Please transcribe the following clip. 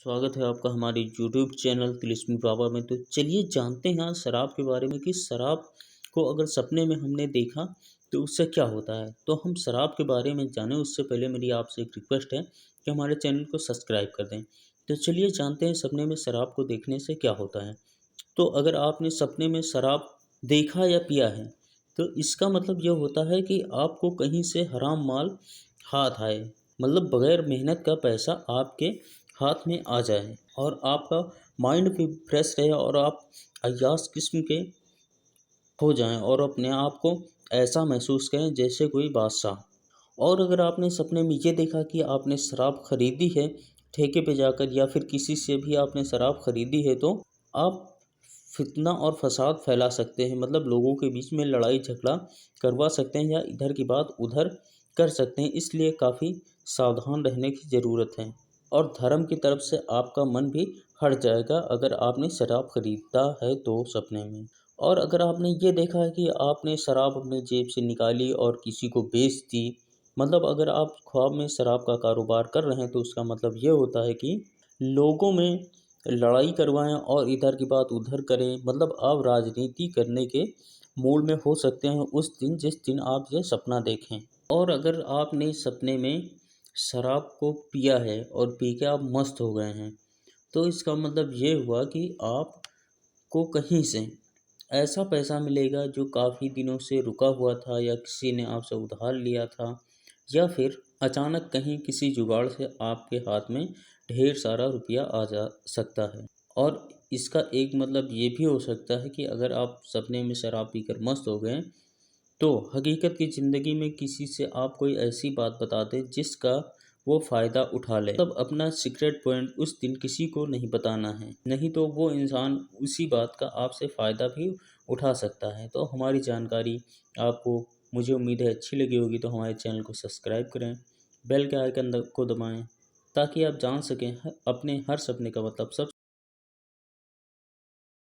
स्वागत है आपका हमारे यूट्यूब चैनल तिलिस्मी बाबा में। तो चलिए जानते हैं आज शराब के बारे में कि शराब को अगर सपने में हमने देखा तो उससे क्या होता है। तो हम शराब के बारे में जानें उससे पहले मेरी आपसे एक रिक्वेस्ट है कि हमारे चैनल को सब्सक्राइब कर दें। तो चलिए जानते हैं सपने में शराब को देखने से क्या होता है। तो अगर आपने सपने में शराब देखा या पिया है तो इसका मतलब यह होता है कि आपको कहीं से हराम माल हाथ आए, मतलब बगैर मेहनत का पैसा आपके हाथ में आ जाए और आपका माइंड भी फ्रेश रहे और आप अय्याश किस्म के हो जाएं और अपने आप को ऐसा महसूस करें जैसे कोई बादशाह। और अगर आपने सपने में ये देखा कि आपने शराब खरीदी है ठेके पे जाकर या फिर किसी से भी आपने शराब खरीदी है तो आप फितना और फसाद फैला सकते हैं, मतलब लोगों के बीच में लड़ाई झगड़ा करवा सकते हैं या इधर की बात उधर कर सकते हैं। इसलिए काफ़ी सावधान रहने की ज़रूरत है और धर्म की तरफ से आपका मन भी हट जाएगा अगर आपने शराब खरीदा है तो सपने में। और अगर आपने ये देखा है कि आपने शराब अपने जेब से निकाली और किसी को बेच दी, मतलब अगर आप ख्वाब में शराब का कारोबार कर रहे हैं तो उसका मतलब ये होता है कि लोगों में लड़ाई करवाएं और इधर की बात उधर करें, मतलब आप राजनीति करने के मूड में हो सकते हैं उस दिन जिस दिन आप ये सपना देखें। और अगर आपने सपने में शराब को पिया है और पी के आप मस्त हो गए हैं तो इसका मतलब ये हुआ कि आपको कहीं से ऐसा पैसा मिलेगा जो काफ़ी दिनों से रुका हुआ था या किसी ने आपसे उधार लिया था या फिर अचानक कहीं किसी जुगाड़ से आपके हाथ में ढेर सारा रुपया आ जा सकता है। और इसका एक मतलब ये भी हो सकता है कि अगर आप सपने में शराब पीकर मस्त हो गए तो हकीकत की ज़िंदगी में किसी से आप कोई ऐसी बात बता दें जिसका वो फ़ायदा उठा ले, तब अपना सीक्रेट पॉइंट उस दिन किसी को नहीं बताना है, नहीं तो वो इंसान उसी बात का आपसे फ़ायदा भी उठा सकता है। तो हमारी जानकारी आपको, मुझे उम्मीद है, अच्छी लगी होगी। तो हमारे चैनल को सब्सक्राइब करें, बेल के आइकन को दबाएं ताकि आप जान सकें अपने हर सपने का मतलब सबसे